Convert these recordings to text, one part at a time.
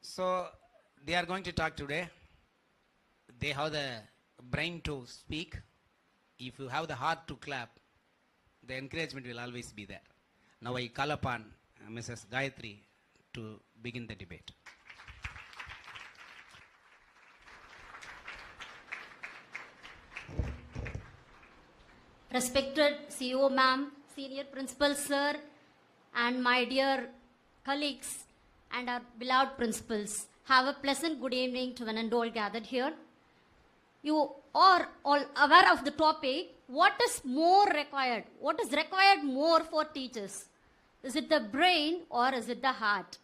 So they are going to talk today. They have the brain to speak. If you have the heart to clap, the encouragement will always be there. Now I call upon Mrs. Gayatri to begin the debate. Respected CEO ma'am, senior principal sir, and my dear colleagues and our beloved principals, have a pleasant good evening to one and all gathered here. You are all aware of the topic. What is more required? What is required more for teachers? Is it the brain or is it the heart?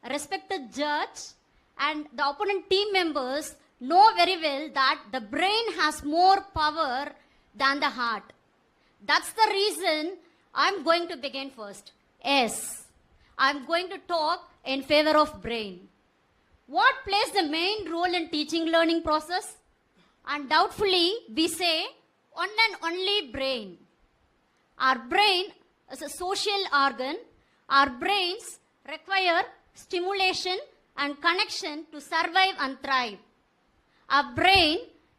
Respected judge and the opponent team members know very well that the brain has more power than the heart. That's the reason I'm going to begin first. Yes, I'm going to talk in favor of brain. What plays the main role in teaching learning process? Undoubtedly, we say one and only brain. Our brain is a social organ. Our brains require stimulation and connection to survive and thrive. Our brain,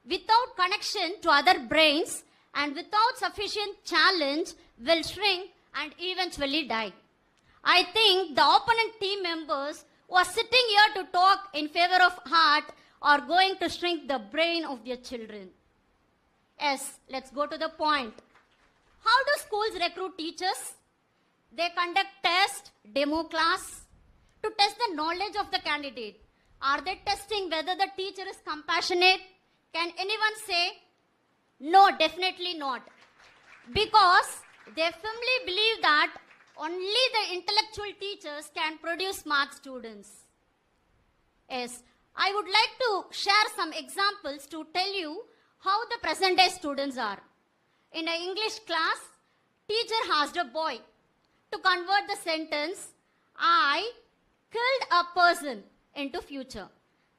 without connection to other brains and without sufficient challenge, will shrink and eventually die. I think the opponent team members who are sitting here to talk in favor of heart are going to shrink the brain of their children. Yes, let's go to the point. How do schools recruit teachers? They conduct test, demo class to test the knowledge of the candidate. Are they testing whether the teacher is compassionate? Can anyone say, no, definitely not? Because they firmly believe that only the intellectual teachers can produce smart students. Yes, I would like to share some examples to tell you how the present day students are. In an English class, teacher asked a boy to convert the sentence, I killed a person, into future.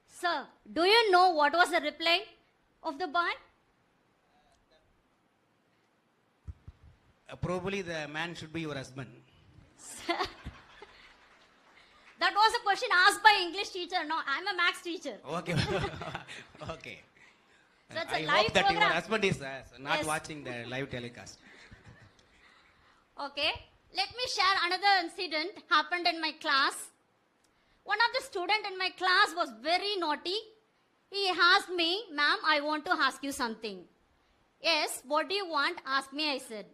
Sir, do you know what was the reply of the boy? Probably the man should be your husband. That was a question asked by English teacher. No, I'm a maths teacher. Okay. Okay. So it's a I live hope that program. your husband is not Yes. watching the live telecast. Okay, let me share another incident happened in my class. One of the student in my class was very naughty. He asked me, ma'am, I want to ask you something. Yes, what do you want? Ask me, I said.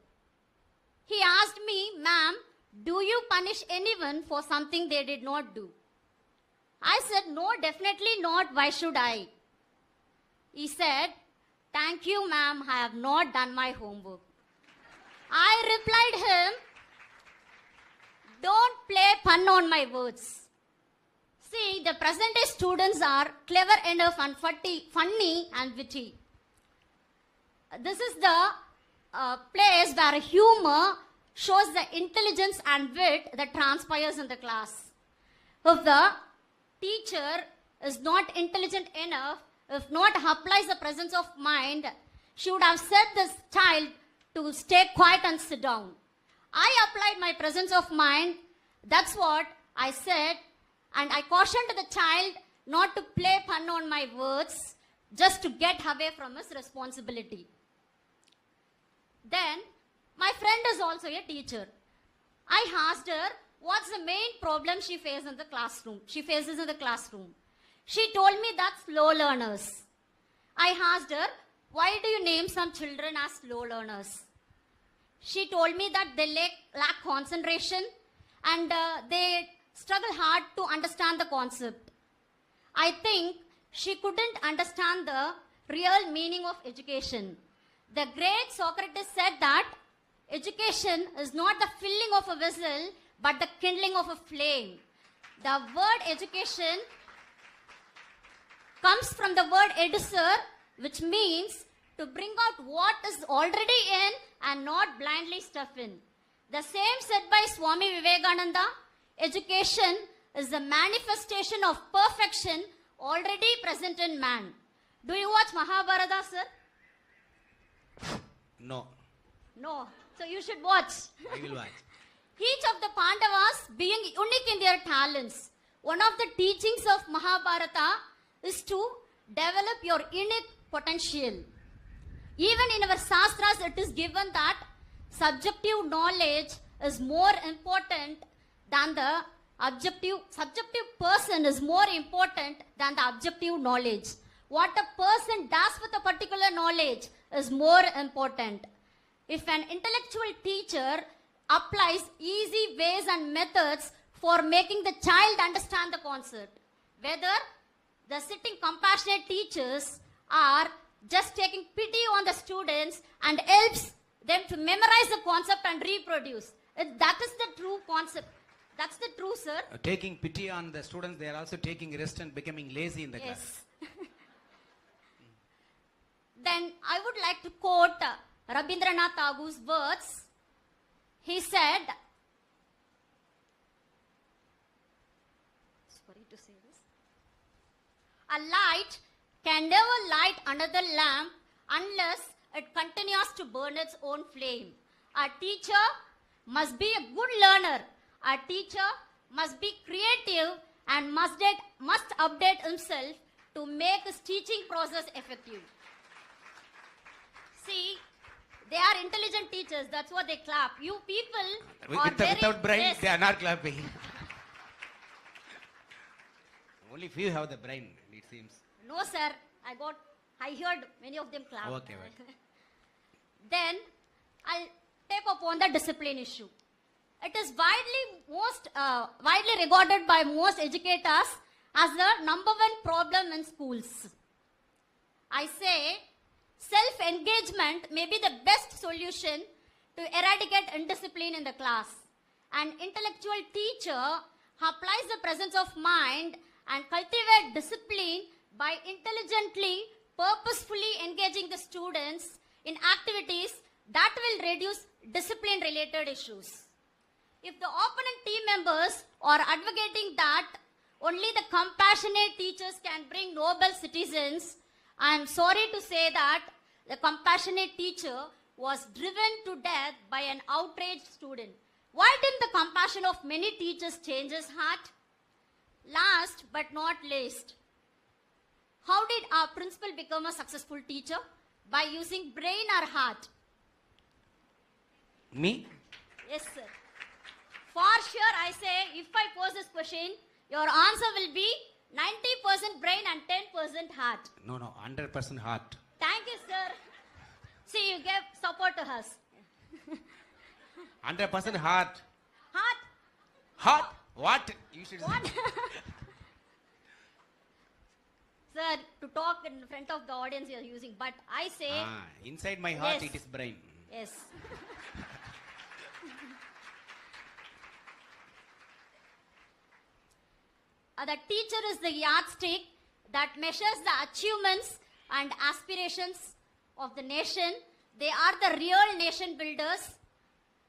He asked me, ma'am, do you punish anyone for something they did not do? I said, no, definitely not. Why should I? He said, thank you, ma'am, I have not done my homework. I replied him, don't play pun on my words. See, the present day students are clever enough and funny and witty. This is the place where humor shows the intelligence and wit that transpires in the class. If the teacher is not intelligent enough, if not applies the presence of mind, she would have said this child to stay quiet and sit down. I applied my presence of mind. That's what I said. And I cautioned the child not to play pun on my words, just to get away from his responsibility. Then, my friend is also a teacher. I asked her what's the main problem she faces in the classroom. She told me that's slow learners. I asked her, why do you name some children as slow learners? She told me that they lack concentration and they struggle hard to understand the concept. I think she couldn't understand the real meaning of education. The great Socrates said that education is not the filling of a vessel, but the kindling of a flame. The word education comes from the word educer, which means to bring out what is already in and not blindly stuff in. The same said by Swami Vivekananda, education is the manifestation of perfection already present in man. Do you watch Mahabharata, sir? No. No. So you should watch. I will watch. Each of the Pandavas being unique in their talents. One of the teachings of Mahabharata is to develop your unique potential. Even in our Shastras, it is given that subjective knowledge is more important than the subjective person is more important than the objective knowledge. What a person does with a particular knowledge is more important. If an intellectual teacher applies easy ways and methods for making the child understand the concept, whether the sitting compassionate teachers are just taking pity on the students and helps them to memorize the concept and reproduce. That is the true concept. That's the true, sir. Taking pity on the students, they are also taking rest and becoming lazy in the class. Yes. Then I would like to quote Rabindranath Tagore's words. He said, sorry to say this, a light can never light another lamp unless it continues to burn its own flame. A teacher must be a good learner. A teacher must be creative and must update himself to make his teaching process effective. See, they are intelligent teachers. That's what they clap. You people are Without brain, yes. they are not clapping. Only few have the brain, it seems. No, sir. I heard many of them clap. Okay. Then I'll take up on the discipline issue. It is widely regarded by most educators as the number one problem in schools. I say self-engagement may be the best solution to eradicate indiscipline in the class. An intellectual teacher applies the presence of mind and cultivate discipline by intelligently, purposefully engaging the students in activities that will reduce discipline-related issues. If the opponent team members are advocating that only the compassionate teachers can bring noble citizens, I am sorry to say that the compassionate teacher was driven to death by an outraged student. Why didn't the compassion of many teachers change his heart? Last but not least, how did our principal become a successful teacher? By using brain or heart? Me? Yes, sir. For sure, I say, if I pose this question, your answer will be 90% brain and 10% heart. No, 100% heart. Thank you, sir. See, you gave support to us. 100% heart. Heart? Heart? What? You should What? Sir, to talk in front of the audience you are using, but I say, inside my heart Yes. it is brain. yes. The teacher is the yardstick that measures the achievements and aspirations of the nation. They are the real nation builders.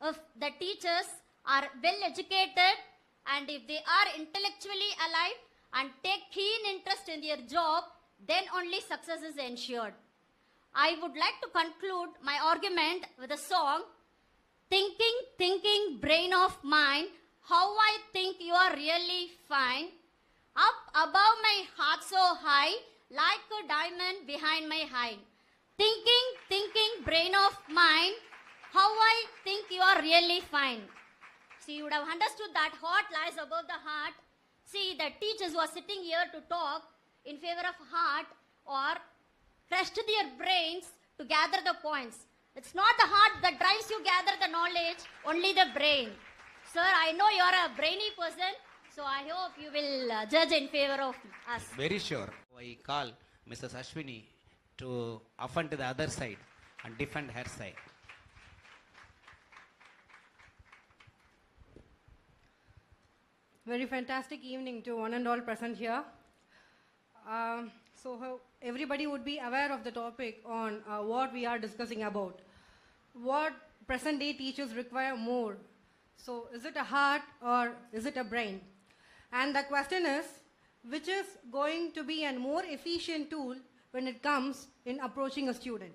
If the teachers are well educated and if they are intellectually alive and take keen interest in their job, then only success is ensured. I would like to conclude my argument with a song, Thinking, Thinking, Brain of Mine, How I Think You Are Really Fine. Up above my heart so high, like a diamond behind my eye. Thinking, thinking, brain of mine, how I think you are really fine. See, you would have understood that heart lies above the heart. See, the teachers who are sitting here to talk in favor of heart or crushed their brains to gather the points. It's not the heart that drives you gather the knowledge, only the brain. Sir, I know you are a brainy person. So I hope you will judge in favor of us. Very sure. I call Mrs. Ashwini to offend to the other side and defend her side. Very fantastic evening to one and all present here. So everybody would be aware of the topic on what we are discussing about. What present day teachers require more. So is it a heart or is it a brain? And the question is, which is going to be a more efficient tool when it comes in approaching a student?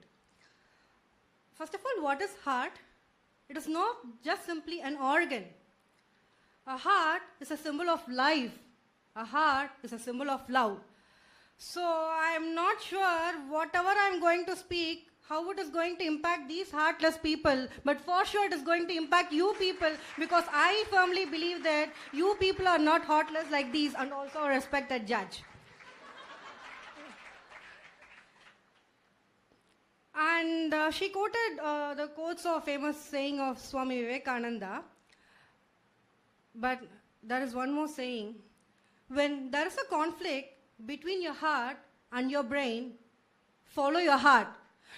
First of all, what is heart? It is not just simply an organ. A heart is a symbol of life. A heart is a symbol of love. So I am not sure whatever I am going to speak, how it is going to impact these heartless people, but for sure it is going to impact you people, because I firmly believe that you people are not heartless like these, and also a respected judge. And she quoted the quotes of famous saying of Swami Vivekananda. But there is one more saying. When there is a conflict between your heart and your brain, follow your heart.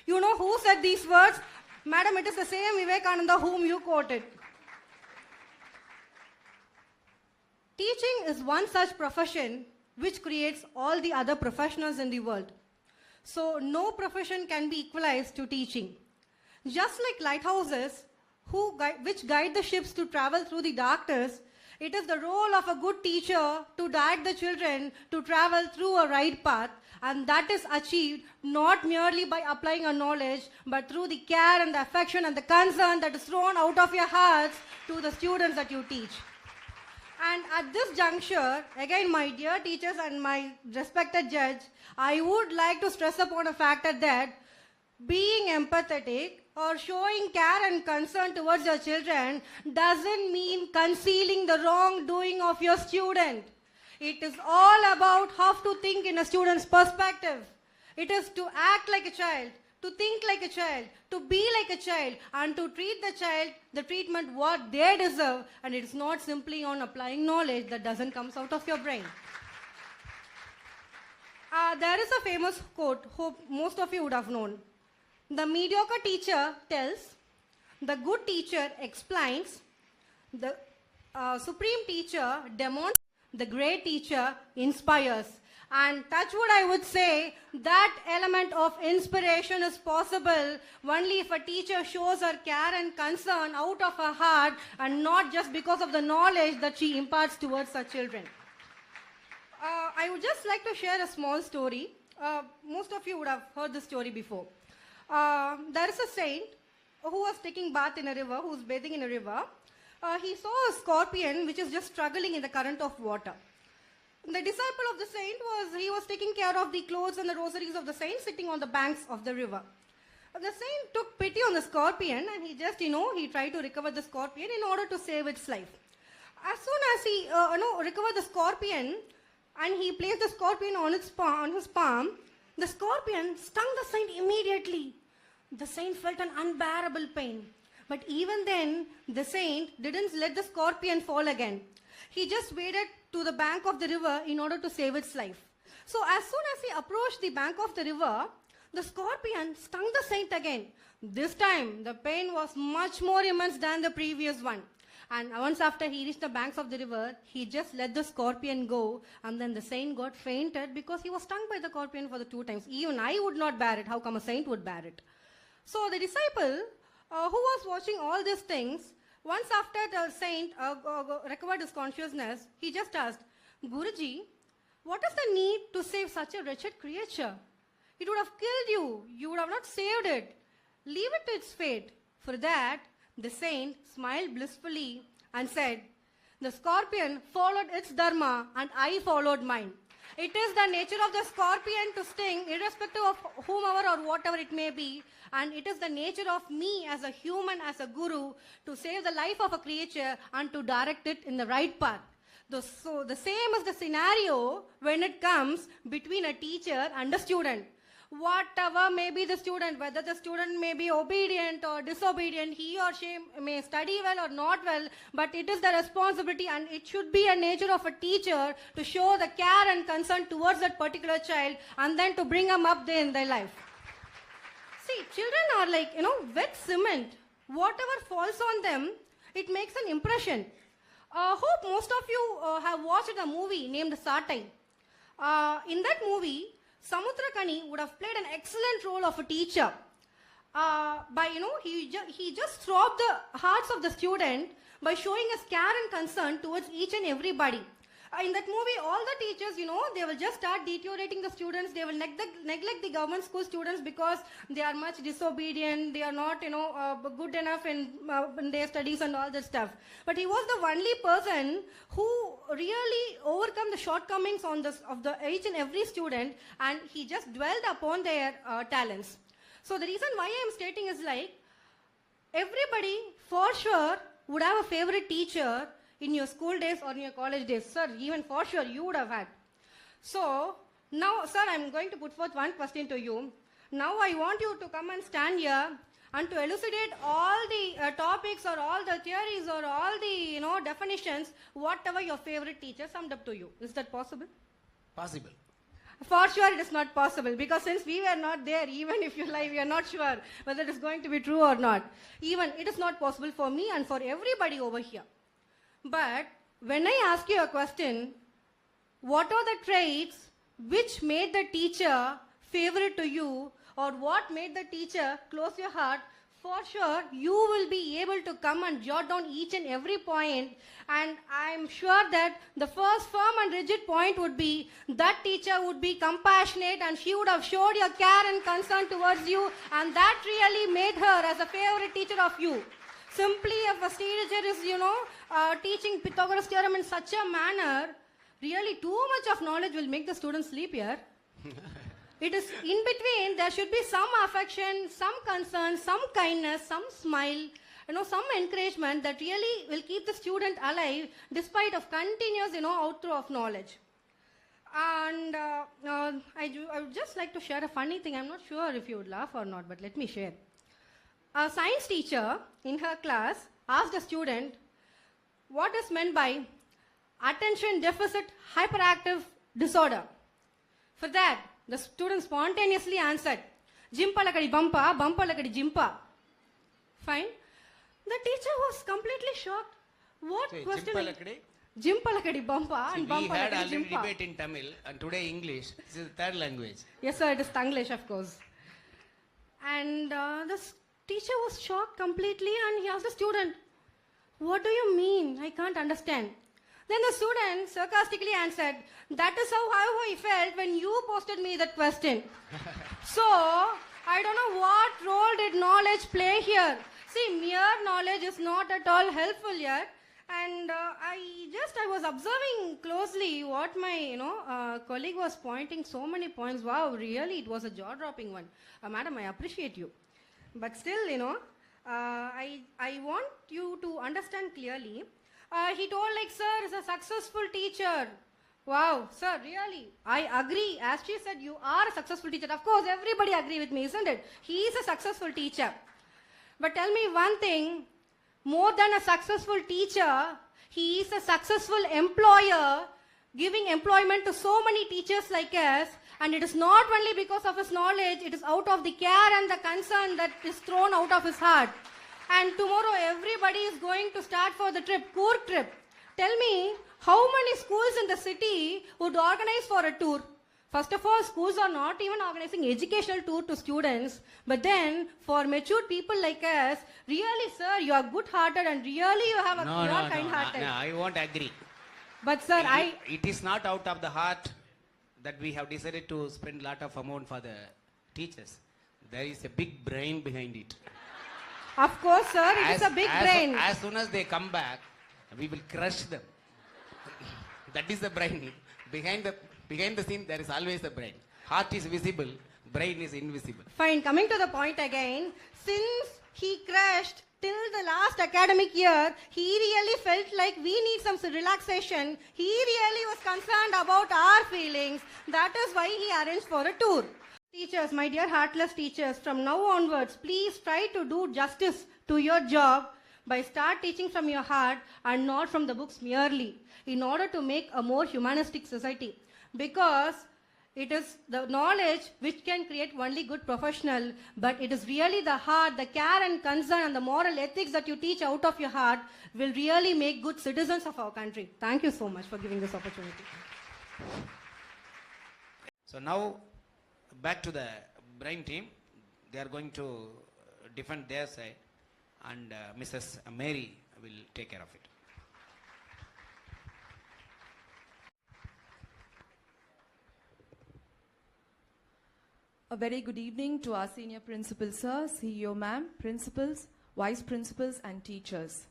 You know who said these words? Madam, it is the same Vivekananda whom you quoted. Teaching is one such profession which creates all the other professionals in the world. So no profession can be equalized to teaching. Just like lighthouses, which guide the ships to travel through the darkness, it is the role of a good teacher to direct the children to travel through a right path, and that is achieved not merely by applying a knowledge, but through the care and the affection and the concern that is thrown out of your hearts to the students that you teach. And at this juncture, again, my dear teachers and my respected judge, I would like to stress upon a factor that being empathetic or showing care and concern towards your children doesn't mean concealing the wrongdoing of your student. It is all about how to think in a student's perspective. It is to act like a child, to think like a child, to be like a child, and to treat the child the treatment what they deserve, and it is not simply on applying knowledge that doesn't come out of your brain. There is a famous quote, hope most of you would have known. The mediocre teacher tells, the good teacher explains, the supreme teacher demonstrates, the great teacher inspires. And touch wood, I would say that element of inspiration is possible only if a teacher shows her care and concern out of her heart, and not just because of the knowledge that she imparts towards her children. I would just like to share a small story. Most of you would have heard this story before. There is a saint who was taking bath in a river, who was bathing in a river. He saw a scorpion which is just struggling in the current of water. The disciple of the saint was taking care of the clothes and the rosaries of the saint sitting on the banks of the river. The saint took pity on the scorpion, and he just, he tried to recover the scorpion in order to save its life. As soon as he, recovered the scorpion, and he placed the scorpion on his palm, the scorpion stung the saint immediately. The saint felt an unbearable pain. But even then, the saint didn't let the scorpion fall again. He just waded to the bank of the river in order to save its life. So as soon as he approached the bank of the river, the scorpion stung the saint again. This time, the pain was much more immense than the previous one. And once after he reached the banks of the river, he just let the scorpion go, and then the saint got fainted because he was stung by the scorpion for the 2 times. Even I would not bear it. How come a saint would bear it? So the disciple who was watching all these things, once after the saint recovered his consciousness, he just asked, Guruji, what is the need to save such a wretched creature? It would have killed you. You would have not saved it. Leave it to its fate. For that, the saint smiled blissfully and said, the scorpion followed its dharma and I followed mine. It is the nature of the scorpion to sting irrespective of whomever or whatever it may be, and it is the nature of me as a human, as a guru, to save the life of a creature and to direct it in the right path. So the same is the scenario when it comes between a teacher and a student. Whatever may be the student, whether the student may be obedient or disobedient, he or she may study well or not well, but it is the responsibility and it should be a nature of a teacher to show the care and concern towards that particular child and then to bring them up there in their life. See, children are like, wet cement. Whatever falls on them, it makes an impression. Hope most of you have watched a movie named Satai. In that movie, Samudrakani would have played an excellent role of a teacher. He just throbbed the hearts of the student by showing his care and concern towards each and everybody. In that movie, all the teachers, they will just start deteriorating the students. They will neglect the government school students because they are much disobedient. They are not, good enough in their studies and all that stuff. But he was the only person who really overcome the shortcomings of the each and every student, and he just dwelled upon their talents. So the reason why I am stating is like, everybody for sure would have a favorite teacher in your school days or in your college days. Sir, even for sure you would have had. So, now, sir, I'm going to put forth one question to you. Now I want you to come and stand here and to elucidate all the topics or all the theories or all the, definitions, whatever your favorite teacher summed up to you. Is that possible? Possible. For sure it is not possible, because since we were not there, even if you lie, we are not sure whether it is going to be true or not. Even it is not possible for me and for everybody over here. But when I ask you a question, what are the traits which made the teacher favorite to you, or what made the teacher close your heart, for sure you will be able to come and jot down each and every point, and I'm sure that the first firm and rigid point would be that teacher would be compassionate and she would have showed your care and concern towards you, and that really made her as a favorite teacher of you. Simply if a teacher is, teaching Pythagoras theorem in such a manner, really too much of knowledge will make the students sleep here. It is in between, there should be some affection, some concern, some kindness, some smile, some encouragement that really will keep the student alive despite of continuous, outthrow of knowledge. And I would just like to share a funny thing. I'm not sure if you would laugh or not, but let me share. A science teacher in her class asked a student what is meant by attention deficit hyperactive disorder. For that, the student spontaneously answered, Jimpalakadi bumpa, bumpalakadi jimpa. Fine. The teacher was completely shocked. What question? Jimpalakadi bumpa and bumpalakadi jimpa. We had already debate in Tamil and today English. This is the third language. Yes, sir, it is Tanglish, of course. And the teacher was shocked completely, and he asked the student, what do you mean? I can't understand. Then the student sarcastically answered, that is how I felt when you posted me that question. So, I don't know what role did knowledge play here. See, mere knowledge is not at all helpful yet. And I was observing closely what my, colleague was pointing so many points. Wow, really, it was a jaw-dropping one. Madam, I appreciate you. But still, I want you to understand clearly. He told like, sir is a successful teacher. Wow, sir, really, I agree. As she said, you are a successful teacher. Of course, everybody agree with me, isn't it? He is a successful teacher. But tell me one thing, more than a successful teacher, he is a successful employer, giving employment to so many teachers like us. And it is not only because of his knowledge, it is out of the care and the concern that is thrown out of his heart. And tomorrow everybody is going to start for the trip, Coorg trip. Tell me, how many schools in the city would organize for a tour? First of all, schools are not even organizing educational tour to students. But then, for mature people like us, really, sir, you are good-hearted and really you have you are kind-hearted. No, I won't agree. But sir, It is not out of the heart that we have decided to spend a lot of amount for the teachers. There is a big brain behind it. Of course, sir, it is a big brain. As soon as they come back, we will crush them. That is the brain. Behind the scene, there is always the brain. Heart is visible, brain is invisible. Fine, coming to the point again, since he crashed till the last academic year, he really felt like we need some relaxation. He really was concerned about our feelings. That is why he arranged for a tour. Teachers, my dear heartless teachers, from now onwards, please try to do justice to your job by start teaching from your heart and not from the books merely, in order to make a more humanistic society. Because it is the knowledge which can create only good professional, but it is really the heart, the care and concern and the moral ethics that you teach out of your heart will really make good citizens of our country. Thank you so much for giving this opportunity. So now, back to the brain team. They are going to defend their side, and Mrs. Mary will take care of it. A very good evening to our senior principal sir, CEO ma'am, principals, vice principals and teachers.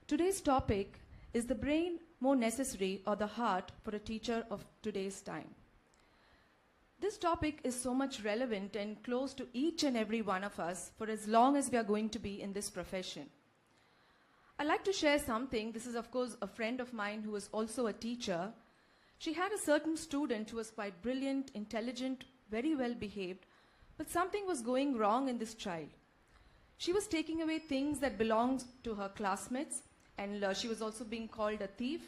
Today's topic is the brain more necessary or the heart for a teacher of today's time. This topic is so much relevant and close to each and every one of us for as long as we are going to be in this profession. I'd like to share something. This is of course a friend of mine who is also a teacher. She had a certain student who was quite brilliant, intelligent, very well behaved, but something was going wrong in this child. She was taking away things that belonged to her classmates, and she was also being called a thief.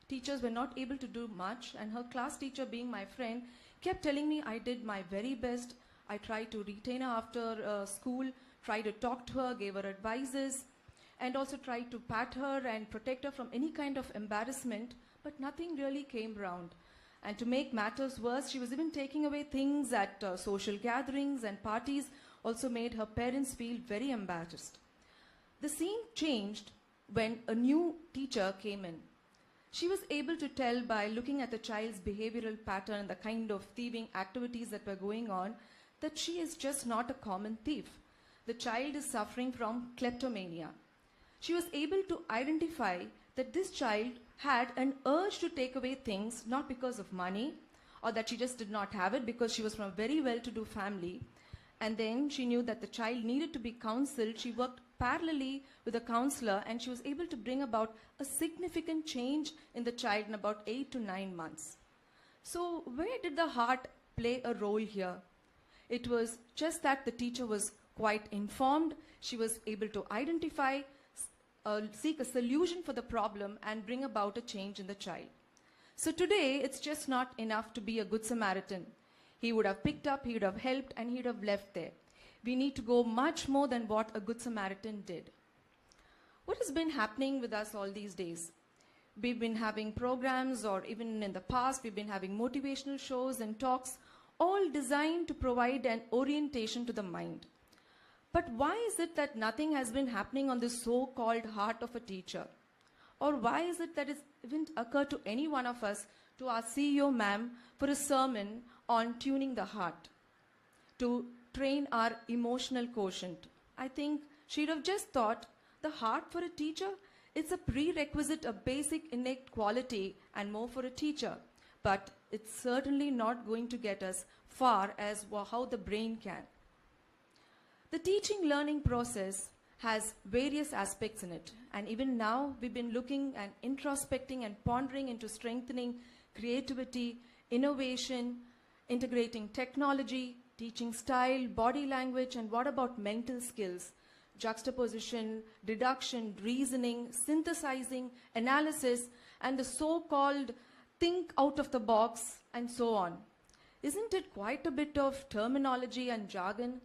Teachers were not able to do much, and her class teacher, being my friend, kept telling me I did my very best. I tried to retain her after school, tried to talk to her, gave her advices, and also tried to pat her and protect her from any kind of embarrassment, but nothing really came round. And to make matters worse, she was even taking away things at social gatherings and parties, also made her parents feel very embarrassed. The scene changed when a new teacher came in. She was able to tell by looking at the child's behavioral pattern and the kind of thieving activities that were going on that she is just not a common thief. The child is suffering from kleptomania. She was able to identify that this child had an urge to take away things not because of money or that she just did not have it because she was from a very well-to-do family. And then she knew that the child needed to be counseled. She worked parallelly with a counselor and she was able to bring about a significant change in the child in about 8 to 9 months. So where did the heart play a role here? It was just that the teacher was quite informed. She was able to identify, seek a solution for the problem and bring about a change in the child. So today, it's just not enough to be a good Samaritan. He would have picked up, he would have helped, and he would have left there. We need to go much more than what a good Samaritan did. What has been happening with us all these days? We've been having programs, or even in the past, we've been having motivational shows and talks, all designed to provide an orientation to the mind. But why is it that nothing has been happening on this so-called heart of a teacher? Or why is it that it didn't occur to any one of us to our CEO ma'am for a sermon on tuning the heart, to train our emotional quotient? I think she'd have just thought the heart for a teacher, it's a prerequisite, a basic innate quality and more for a teacher. But it's certainly not going to get us far as how the brain can. The teaching learning process has various aspects in it, and even now we've been looking and introspecting and pondering into strengthening creativity, innovation, integrating technology, teaching style, body language, and what about mental skills, juxtaposition, deduction, reasoning, synthesizing, analysis, and the so-called think out of the box, and so on. Isn't it quite a bit of terminology and jargon?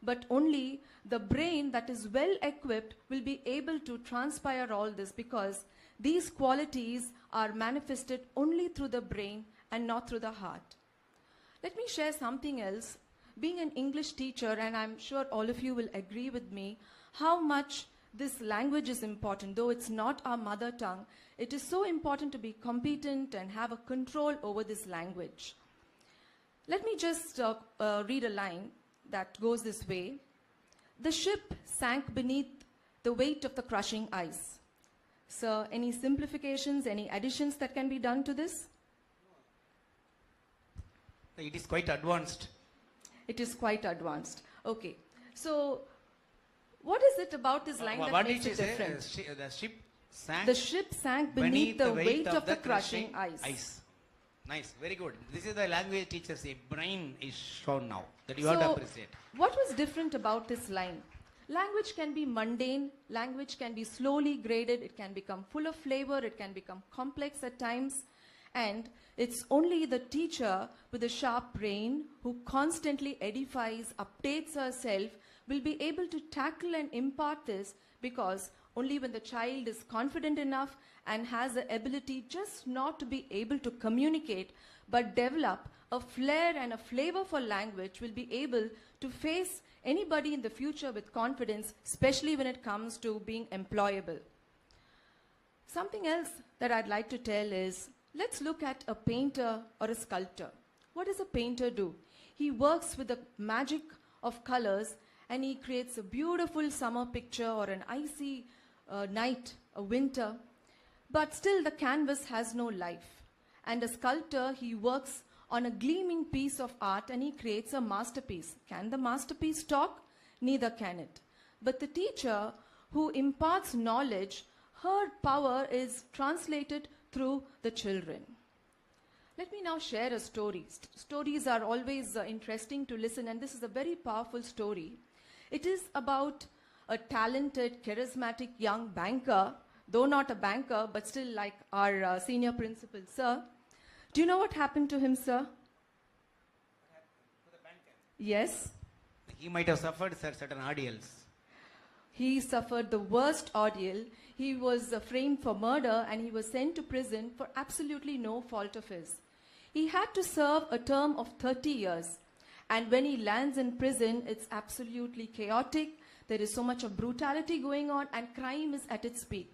But only the brain that is well equipped will be able to transpire all this, because these qualities are manifested only through the brain and not through the heart. Let me share something else. Being an English teacher, and I'm sure all of you will agree with me, how much this language is important. Though it's not our mother tongue, it is so important to be competent and have a control over this language. Let me just read a line that goes this way. The ship sank beneath the weight of the crushing ice. Sir, any simplifications, any additions that can be done to this? It is quite advanced. It is quite advanced. Okay. So, what is it about this line What that did makes she it say? different? The ship sank The ship sank beneath the weight of the crushing ice. Nice, very good. This is the language teacher's brain is shown now that you have to appreciate. What was different about this line? Language can be mundane, language can be slowly graded, it can become full of flavor, it can become complex at times, and it's only the teacher with a sharp brain who constantly edifies, updates herself, will be able to tackle and impart this, because only when the child is confident enough and has the ability just not to be able to communicate but develop a flair and a flavor for language, will be able to face anybody in the future with confidence, especially when it comes to being employable. Something else that I'd like to tell is, let's look at a painter or a sculptor. What does a painter do? he works with the magic of colors and he creates a beautiful summer picture or an icy night, a winter. But still the canvas has no life. And a sculptor, he works on a gleaming piece of art and he creates a masterpiece. Can the masterpiece talk? Neither can it. But the teacher who imparts knowledge, her power is translated through the children. Let me now share a story. Stories are always interesting to listen, and this is a very powerful story. It is about a talented, charismatic young banker, though not a banker, but still like our senior principal, sir. Do you know what happened to him, sir? Yes. He might have suffered certain ordeals. He suffered the worst ordeal. He was framed for murder and he was sent to prison for absolutely no fault of his. He had to serve a term of 30 years. And when he lands in prison, it's absolutely chaotic. There is so much of brutality going on and crime is at its peak.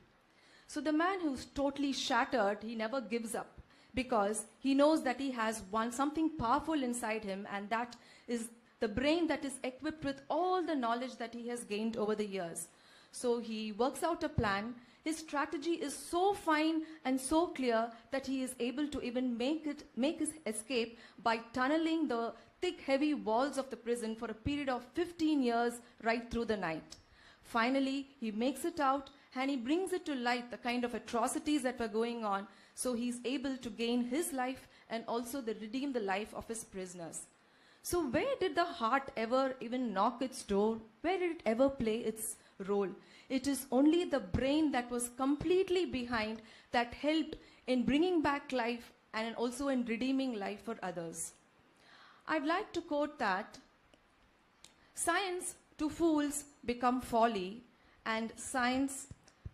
So the man who's totally shattered, he never gives up because he knows that he has something powerful inside him, and that is the brain that is equipped with all the knowledge that he has gained over the years. So he works out a plan. His strategy is so fine and so clear that he is able to even make his escape by tunneling the thick, heavy walls of the prison for a period of 15 years right through the night. Finally, he makes it out and he brings it to light, the kind of atrocities that were going on. So he's able to gain his life and also redeem the life of his prisoners. So where did the heart ever even knock its door? Where did it ever play its role? It is only the brain that was completely behind that helped in bringing back life and also in redeeming life for others. I'd like to quote that, science to fools become folly, and science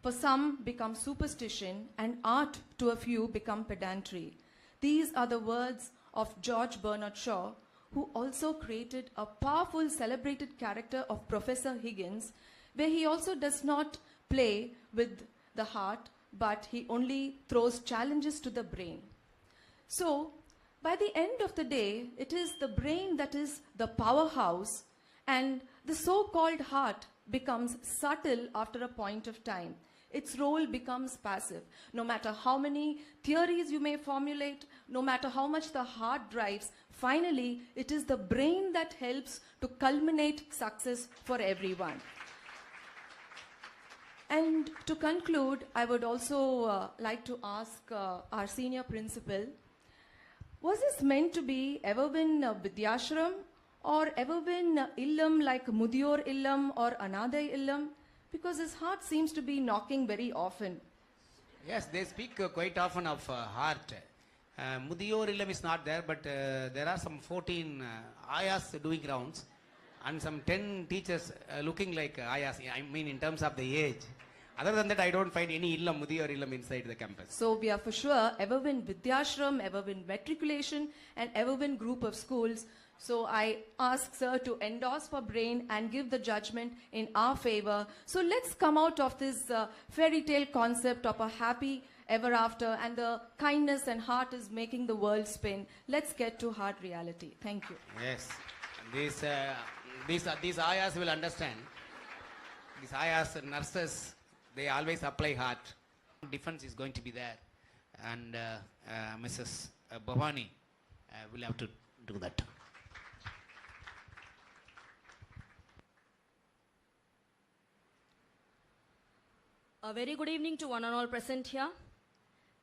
for some become superstition, and art to a few become pedantry. These are the words of George Bernard Shaw, who also created a powerful celebrated character of Professor Higgins, where he also does not play with the heart, but he only throws challenges to the brain. So, by the end of the day, it is the brain that is the powerhouse, and the so-called heart becomes subtle after a point of time. Its role becomes passive. No matter how many theories you may formulate, no matter how much the heart drives, finally, it is the brain that helps to culminate success for everyone. And to conclude, I would also like to ask our senior principal, was this meant to be ever been Vidyashram or ever been illam like Mudiyor illam or Anadai illam? Because his heart seems to be knocking very often. Yes, they speak quite often of heart. Mudiyor illam is not there, but there are some 14 ayas doing rounds and some 10 teachers looking like ayas, I mean in terms of the age. Other than that, I don't find any illam, Mudiyor illam inside the campus. So we are for sure Everwin Vidyashram, Everwin Matriculation and Everwin Group of Schools. So I ask sir to endorse for brain and give the judgment in our favor. So let's come out of this fairy tale concept of a happy ever after, and the kindness and heart is making the world spin. Let's get to hard reality. Thank you. Yes, these ayas will understand. These ayas, nurses, they always apply heart. Defense is going to be there, and Mrs. Bhavani will have to do that. A very good evening to one and all present here.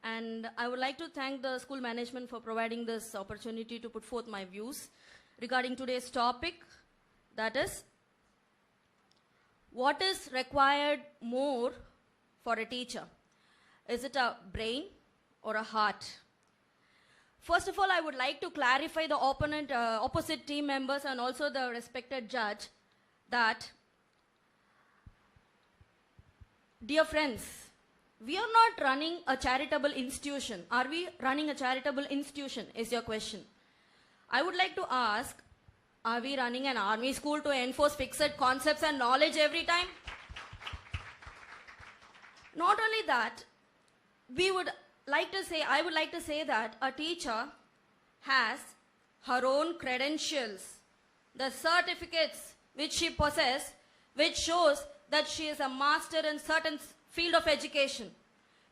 And I would like to thank the school management for providing this opportunity to put forth my views regarding today's topic, that is, what is required more for a teacher? Is it a brain or a heart? First of all, I would like to clarify the opposite team members and also the respected judge that, dear friends, we are not running a charitable institution. Are we running a charitable institution is your question. I would like to ask, are we running an army school to enforce fixed concepts and knowledge every time? Not only that, I would like to say that a teacher has her own credentials, the certificates which she possesses, which shows that she is a master in certain field of education.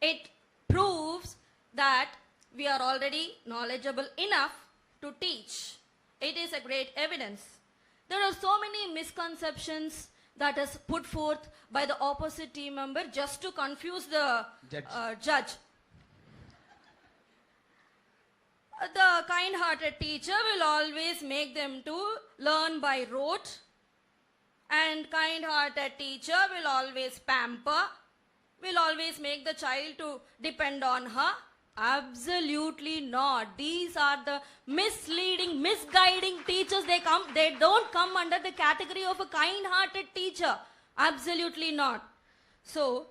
It proves that we are already knowledgeable enough to teach. It is a great evidence. There are so many misconceptions that is put forth by the opposite team member just to confuse the judge. The kind-hearted teacher will always make them to learn by rote, and kind-hearted teacher will always pamper, will always make the child to depend on her. Absolutely not. These are the misleading, misguiding teachers. They don't come under the category of a kind-hearted teacher. Absolutely not. So,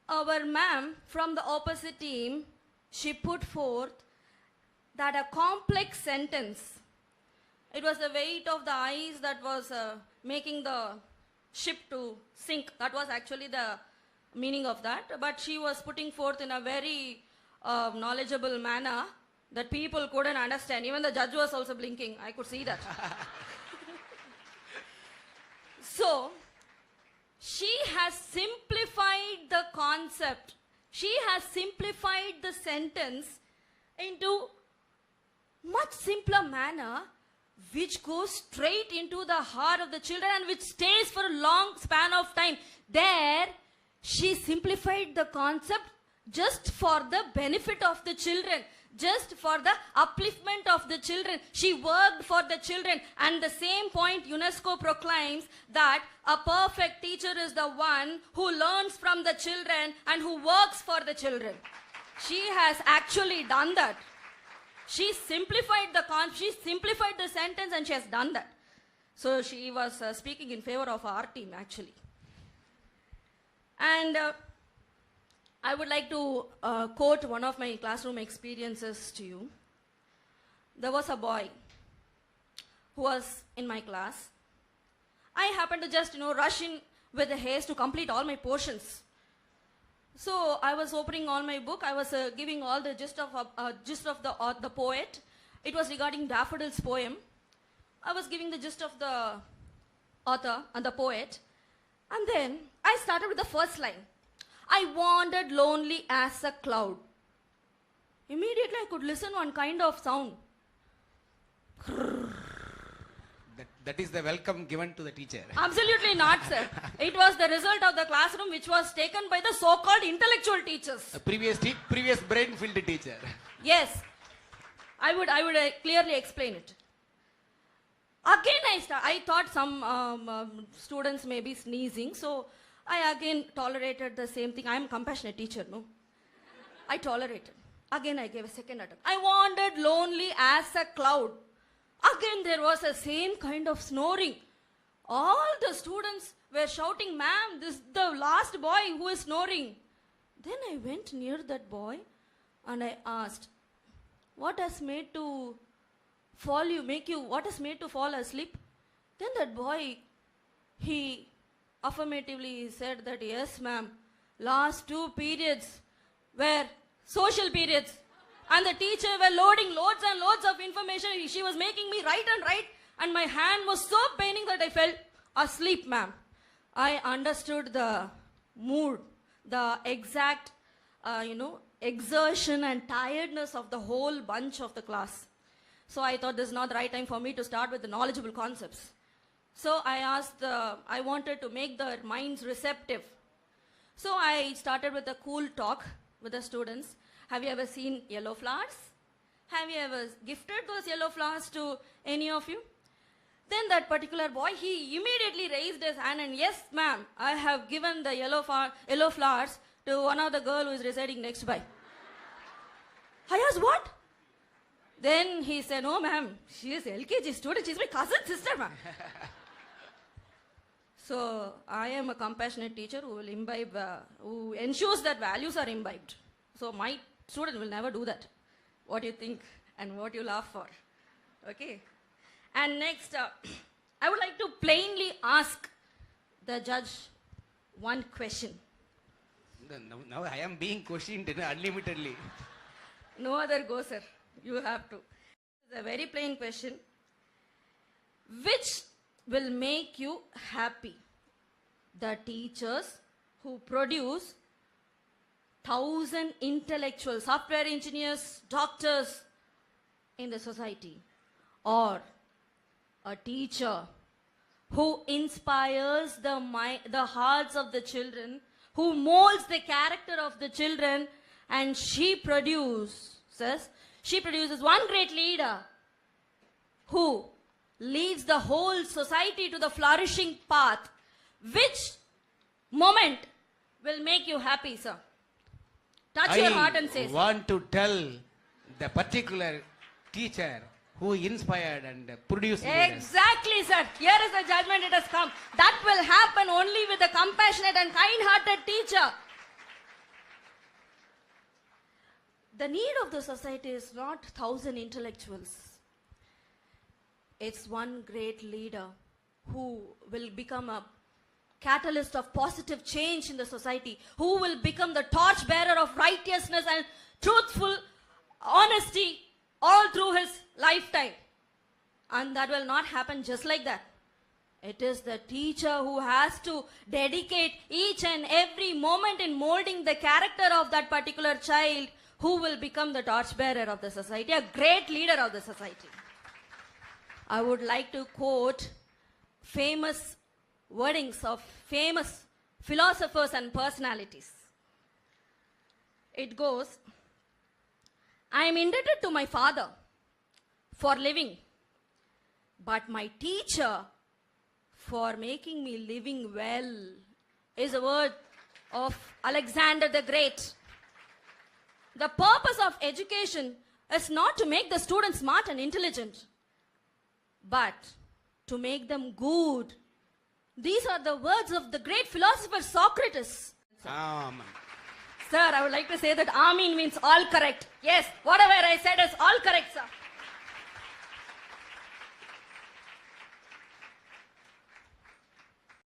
our ma'am from the opposite team, she put forth that a complex sentence, it was the weight of the ice that was making the ship to sink. That was actually the meaning of that. But she was putting forth in a very knowledgeable manner that people couldn't understand. Even the judge was also blinking. I could see that. So, she has simplified the concept. She has simplified the sentence into much simpler manner, which goes straight into the heart of the children and which stays for a long span of time. There, she simplified the concept just for the benefit of the children, just for the upliftment of the children. She worked for the children, and the same point UNESCO proclaims that a perfect teacher is the one who learns from the children and who works for the children. She has actually done that. She simplified the sentence, and she has done that. So she was speaking in favor of our team actually. And I would like to quote one of my classroom experiences to you. There was a boy who was in my class. I happened to just, rush in with a haste to complete all my portions. So I was opening all my book. I was giving all the gist of the poet. It was regarding Daffodil's poem. I was giving the gist of the author and the poet. And then I started with the first line. I wandered lonely as a cloud. Immediately I could listen one kind of sound. That is the welcome given to the teacher. Absolutely not, sir. It was the result of the classroom which was taken by the so-called intellectual teachers. A previous brain-filled teacher. Yes. I would clearly explain it. Again, I thought some students may be sneezing, so I again tolerated the same thing. I am a compassionate teacher, no? I tolerated. Again, I gave a second attempt. I wandered lonely as a cloud. Again, there was the same kind of snoring. All the students were shouting, "Ma'am, this is the last boy who is snoring." Then I went near that boy and I asked, what has made to fall asleep? Then that boy, he affirmatively said that, "Yes, ma'am, last 2 periods were social periods. And the teacher were loading loads and loads of information. She was making me write, and my hand was so paining that I fell asleep, ma'am." I understood the mood, the exact, exertion and tiredness of the whole bunch of the class. So I thought this is not the right time for me to start with the knowledgeable concepts. So I wanted to make their minds receptive. So I started with a cool talk with the students. Have you ever seen yellow flowers? Have you ever gifted those yellow flowers to any of you? Then that particular boy, he immediately raised his hand and, "Yes, ma'am, I have given the yellow flowers to one of the girl who is residing next by." I asked, "What?" Then he said, "No, ma'am, she is LKG student. She's my cousin sister, ma'am." So I am a compassionate teacher who will imbibe, who ensures that values are imbibed. So my student will never do that. What you think and what you laugh for. Okay. And next, I would like to plainly ask the judge one question. Now I am being questioned unlimitedly. No other go, sir. You have to. It's a very plain question. Which will make you happy? The teachers who produce 1,000 intellectual software engineers, doctors in the society, or a teacher who inspires the hearts of the children, who molds the character of the children, and she produces one great leader who leads the whole society to the flourishing path. Which moment will make you happy, sir? Touch your heart and say, I want to tell the particular teacher who inspired and produced leaders. exactly, sir. Here is the judgment, it has come. That will happen only with a compassionate and kind-hearted teacher. The need of the society is not 1,000 intellectuals. It's one great leader who will become a catalyst of positive change in the society, who will become the torchbearer of righteousness and truthful honesty all through his lifetime. And that will not happen just like that. It is the teacher who has to dedicate each and every moment in molding the character of that particular child, who will become the torchbearer of the society, a great leader of the society. I would like to quote famous wordings of famous philosophers and personalities. It goes, I am indebted to my father for living, but my teacher for making me living well, is a word of Alexander the Great. The purpose of education is not to make the students smart and intelligent, but to make them good. These are the words of the great philosopher Socrates. Amen. Sir, I would like to say that Amin means all correct. Yes, whatever I said is all correct, sir.